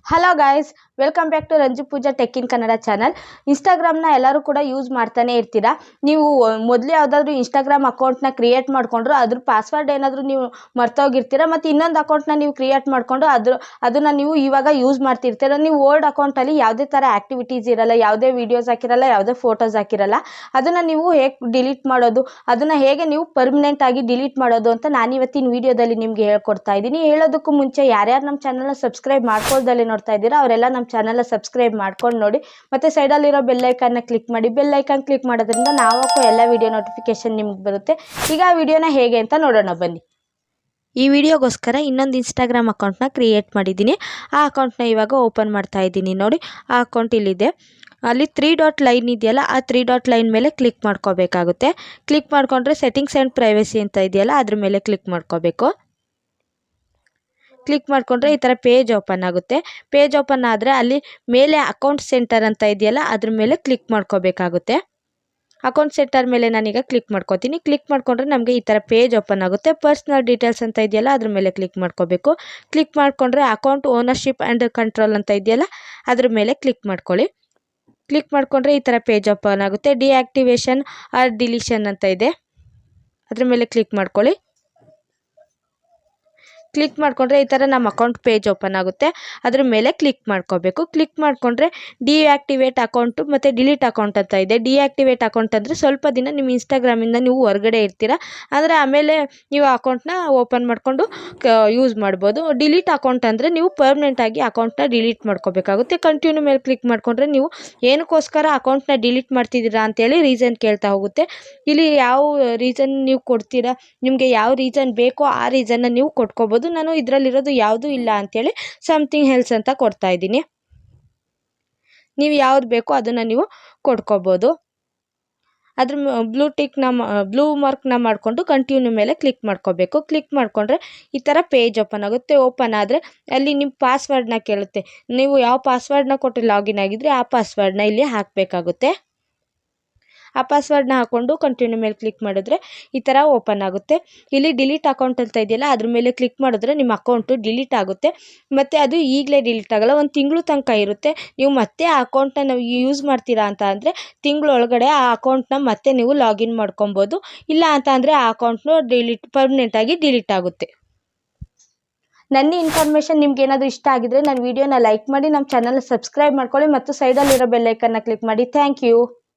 Hello guys, welcome back to Ranju Pooja tech in Kannada channel. ಇನ್ಸ್ಟಾಗ್ರಾಮ್ನ ಎಲ್ಲರೂ ಕೂಡ ಯೂಸ್ ಮಾಡ್ತಾನೆ ಇರ್ತೀರಾ. ನೀವು ಮೊದಲು ಯಾವುದಾದ್ರೂ ಇನ್ಸ್ಟಾಗ್ರಾಮ್ ಅಕೌಂಟ್ನ ಕ್ರಿಯೇಟ್ ಮಾಡಿಕೊಂಡ್ರು ಅದ್ರ ಪಾಸ್ವರ್ಡ್ ಏನಾದರೂ ನೀವು ಮರ್ತೋಗಿರ್ತೀರ. ಮತ್ತು ಇನ್ನೊಂದು ಅಕೌಂಟ್ನ ನೀವು ಕ್ರಿಯೇಟ್ ಮಾಡಿಕೊಂಡು ಅದನ್ನು ನೀವು ಇವಾಗ ಯೂಸ್ ಮಾಡ್ತಿರ್ತೀರ. ನೀವು ಓಲ್ಡ್ ಅಕೌಂಟಲ್ಲಿ ಯಾವುದೇ ಥರ ಆ್ಯಕ್ಟಿವಿಟೀಸ್ ಇರಲ್ಲ, ಯಾವುದೇ ವೀಡಿಯೋಸ್ ಹಾಕಿರಲ್ಲ, ಯಾವುದೇ ಫೋಟೋಸ್ ಹಾಕಿರಲ್ಲ. ಅದನ್ನು ನೀವು ಹೇಗೆ ಡಿಲೀಟ್ ಮಾಡೋದು, ಅದನ್ನು ಹೇಗೆ ನೀವು ಪರ್ಮನೆಂಟ್ ಆಗಿ ಡಿಲೀಟ್ ಮಾಡೋದು ಅಂತ ನಾನು ಇವತ್ತಿನ ವೀಡಿಯೋದಲ್ಲಿ ನಿಮಗೆ ಹೇಳ್ಕೊಡ್ತಾ ಇದ್ದೀನಿ. ಹೇಳೋದಕ್ಕೂ ಮುಂಚೆ ಯಾರ್ಯಾರು ನಮ್ಮ ಚಾನಲ್ನ ಸಬ್ಸ್ಕ್ರೈಬ್ ಮಾಡ್ಕೊಳ್ದಲ್ಲೇ ನೋಡ್ತಾ ಇದ್ದೀರಾ ಅವರೆಲ್ಲ ನಮ್ಮ ಚಾನಲ್ನ ಸಬ್ಸ್ಕ್ರೈಬ್ ಮಾಡ್ಕೊಂಡು ನೋಡಿ. ಮತ್ತು ಸೈಡಲ್ಲಿರೋ ಬೆಲ್ಲೈಕನ್ನ ಕ್ಲಿಕ್ ಮಾಡಿ. ಬೆಲ್ಲೈಕನ್ ಕ್ಲಿಕ್ ಮಾಡೋದ್ರಿಂದ ನಾವು ಹಾಕೋ ಎಲ್ಲ ವೀಡಿಯೋ ನೋಟಿಫಿಕೇಶನ್ ನಿಮ್ಗೆ ಬರುತ್ತೆ. ಈಗ ಆ ವಿಡಿಯೋನ ಹೇಗೆ ಅಂತ ನೋಡೋಣ ಬನ್ನಿ. ಈ ವಿಡಿಯೋಗೋಸ್ಕರ ಇನ್ನೊಂದು ಇನ್ಸ್ಟಾಗ್ರಾಮ್ ಅಕೌಂಟ್ನ ಕ್ರಿಯೇಟ್ ಮಾಡಿದ್ದೀನಿ. ಆ ಅಕೌಂಟ್ನ ಇವಾಗ ಓಪನ್ ಮಾಡ್ತಾ ಇದ್ದೀನಿ. ನೋಡಿ, ಆ ಅಕೌಂಟ್ ಇಲ್ಲಿದೆ. ಅಲ್ಲಿ 3 ಡಾಟ್ ಲೈನ್ ಇದೆಯಲ್ಲ, ಆ 3 ಡಾಟ್ ಲೈನ್ ಮೇಲೆ ಕ್ಲಿಕ್ ಮಾಡ್ಕೋಬೇಕಾಗುತ್ತೆ. ಕ್ಲಿಕ್ ಮಾಡಿಕೊಂಡ್ರೆ ಸೆಟ್ಟಿಂಗ್ಸ್ ಆ್ಯಂಡ್ ಪ್ರೈವಸಿ ಅಂತ ಇದೆಯಲ್ಲ, ಅದ್ರ ಮೇಲೆ ಕ್ಲಿಕ್ ಮಾಡ್ಕೋಬೇಕು. ಕ್ಲಿಕ್ ಮಾಡಿಕೊಂಡ್ರೆ ಈ ಥರ ಪೇಜ್ ಓಪನ್ ಆಗುತ್ತೆ. ಪೇಜ್ ಓಪನ್ ಆದರೆ ಅಲ್ಲಿ ಮೇಲೆ ಅಕೌಂಟ್ ಸೆಂಟರ್ ಅಂತ ಇದೆಯಲ್ಲ, ಅದ್ರ ಮೇಲೆ ಕ್ಲಿಕ್ ಮಾಡ್ಕೋಬೇಕಾಗುತ್ತೆ. ಅಕೌಂಟ್ ಸೆಂಟರ್ ಮೇಲೆ ನಾನೀಗ ಕ್ಲಿಕ್ ಮಾಡ್ಕೋತೀನಿ. ಕ್ಲಿಕ್ ಮಾಡಿಕೊಂಡ್ರೆ ನಮಗೆ ಈ ಥರ ಪೇಜ್ ಓಪನ್ ಆಗುತ್ತೆ. ಪರ್ಸ್ನಲ್ ಡೀಟೇಲ್ಸ್ ಅಂತ ಇದೆಯಲ್ಲ, ಅದ್ರ ಮೇಲೆ ಕ್ಲಿಕ್ ಮಾಡ್ಕೋಬೇಕು. ಕ್ಲಿಕ್ ಮಾಡಿಕೊಂಡ್ರೆ ಅಕೌಂಟ್ ಓನರ್ಶಿಪ್ ಆ್ಯಂಡ್ ಕಂಟ್ರೋಲ್ ಅಂತ ಇದೆಯಲ್ಲ, ಅದ್ರ ಮೇಲೆ ಕ್ಲಿಕ್ ಮಾಡ್ಕೊಳ್ಳಿ. ಕ್ಲಿಕ್ ಮಾಡಿಕೊಂಡ್ರೆ ಈ ಥರ ಪೇಜ್ ಓಪನ್ ಆಗುತ್ತೆ. ಡಿಆಕ್ಟಿವೇಷನ್ ಆರ್ ಡಿಲೀಷನ್ ಅಂತ ಇದೆ, ಅದ್ರ ಮೇಲೆ ಕ್ಲಿಕ್ ಮಾಡ್ಕೊಳ್ಳಿ. ಕ್ಲಿಕ್ ಮಾಡಿಕೊಂಡ್ರೆ ಈ ಥರ ನಮ್ಮ ಅಕೌಂಟ್ ಪೇಜ್ ಓಪನ್ ಆಗುತ್ತೆ. ಅದ್ರ ಮೇಲೆ ಕ್ಲಿಕ್ ಮಾಡ್ಕೋಬೇಕು. ಕ್ಲಿಕ್ ಮಾಡಿಕೊಂಡ್ರೆ ಡಿಆಕ್ಟಿವೇಟ್ ಅಕೌಂಟು ಮತ್ತು ಡಿಲೀಟ್ ಅಕೌಂಟ್ ಅಂತ ಇದೆ. ಡಿಆಕ್ಟಿವೇಟ್ ಅಕೌಂಟ್ ಅಂದರೆ ಸ್ವಲ್ಪ ದಿನ ನಿಮ್ಮ ಇನ್ಸ್ಟಾಗ್ರಾಮಿಂದ ನೀವು ಹೊರಗಡೆ ಇರ್ತೀರ, ಅಂದರೆ ಆಮೇಲೆ ನೀವು ಅಕೌಂಟ್ನ ಓಪನ್ ಮಾಡಿಕೊಂಡು ಯೂಸ್ ಮಾಡ್ಬೋದು. ಡಿಲೀಟ್ ಅಕೌಂಟ್ ಅಂದರೆ ನೀವು ಪರ್ಮನೆಂಟಾಗಿ ಅಕೌಂಟ್ನ ಡಿಲೀಟ್ ಮಾಡ್ಕೋಬೇಕಾಗುತ್ತೆ. ಕಂಟಿನ್ಯೂ ಮೇಲೆ ಕ್ಲಿಕ್ ಮಾಡಿಕೊಂಡ್ರೆ ನೀವು ಏನಕ್ಕೋಸ್ಕರ ಅಕೌಂಟ್ನ ಡಿಲೀಟ್ ಮಾಡ್ತಿದ್ದೀರಾ ಅಂತೇಳಿ ರೀಸನ್ ಕೇಳ್ತಾ ಹೋಗುತ್ತೆ. ಇಲ್ಲಿ ಯಾವ ರೀಸನ್ ನೀವು ಕೊಡ್ತೀರಾ, ನಿಮಗೆ ಯಾವ ರೀಸನ್ ಬೇಕೋ ಆ ರೀಸನ್ನ ನೀವು ಕೊಟ್ಕೋಬೋದು. ನಾನು ಇದರಲ್ಲಿರೋದು ಯಾವುದೂ ಇಲ್ಲ ಅಂತೇಳಿ ಸಮಥಿಂಗ್ ಎಲ್ಸ್ ಅಂತ ಕೊಡ್ತಾ ಇದ್ದೀನಿ. ನೀವು ಯಾವ್ದು ಬೇಕೋ ಅದನ್ನು ನೀವು ಕೊಟ್ಕೋಬೋದು. ಅದ್ರ ಬ್ಲೂ ಮಾರ್ಕ್ನ ಮಾಡಿಕೊಂಡು ಕಂಟಿನ್ಯೂ ಮೇಲೆ ಕ್ಲಿಕ್ ಮಾಡ್ಕೋಬೇಕು. ಕ್ಲಿಕ್ ಮಾಡಿಕೊಂಡ್ರೆ ಈ ಥರ ಪೇಜ್ ಓಪನ್ ಆಗುತ್ತೆ. ಓಪನ್ ಆದರೆ ಅಲ್ಲಿ ನಿಮ್ಮ ಪಾಸ್ವರ್ಡ್ನ ಕೇಳುತ್ತೆ. ನೀವು ಯಾವ ಪಾಸ್ವರ್ಡ್ನ ಕೊಟ್ಟು ಲಾಗಿನ್ ಆಗಿದ್ರೆ ಆ ಪಾಸ್ವರ್ಡ್ನ ಇಲ್ಲಿ ಹಾಕಬೇಕಾಗುತ್ತೆ. ಆ ಪಾಸ್ವರ್ಡ್ನ ಹಾಕ್ಕೊಂಡು ಕಂಟಿನ್ಯೂ ಮೇಲೆ ಕ್ಲಿಕ್ ಮಾಡಿದ್ರೆ ಈ ಥರ ಓಪನ್ ಆಗುತ್ತೆ. ಇಲ್ಲಿ ಡಿಲೀಟ್ ಅಕೌಂಟ್ ಅಂತ ಇದೆಯಲ್ಲ, ಅದ್ರ ಮೇಲೆ ಕ್ಲಿಕ್ ಮಾಡಿದ್ರೆ ನಿಮ್ಮ ಅಕೌಂಟು ಡಿಲೀಟ್ ಆಗುತ್ತೆ. ಮತ್ತು ಅದು ಈಗಲೇ ಡಿಲೀಟ್ ಆಗಲ್ಲ, ಒಂದು ತಿಂಗಳು ತನಕ ಇರುತ್ತೆ. ನೀವು ಮತ್ತೆ ಆ ಅಕೌಂಟನ್ನ ನಾವು ಯೂಸ್ ಮಾಡ್ತೀರಾ ಅಂತ ಅಂದರೆ ತಿಂಗಳೊಳಗಡೆ ಆ ಅಕೌಂಟ್ನ ಮತ್ತೆ ನೀವು ಲಾಗಿನ್ ಮಾಡ್ಕೊಬೋದು. ಇಲ್ಲ ಅಂತ ಅಂದರೆ ಆ ಅಕೌಂಟ್ನು ಪರ್ಮನೆಂಟಾಗಿ ಡಿಲೀಟ್ ಆಗುತ್ತೆ. ನನ್ನ ಇನ್ಫಾರ್ಮೇಷನ್ ನಿಮ್ಗೆ ಏನಾದರೂ ಇಷ್ಟ ಆಗಿದ್ರೆ ನನ್ನ ವಿಡಿಯೋನ ಲೈಕ್ ಮಾಡಿ, ನಮ್ಮ ಚಾನಲ್ನ ಸಬ್ಸ್ಕ್ರೈಬ್ ಮಾಡ್ಕೊಳ್ಳಿ ಮತ್ತು ಸೈಡಲ್ಲಿರೋ ಬೆಲ್ಲೈಕನ್ನ ಕ್ಲಿಕ್ ಮಾಡಿ. Thank you.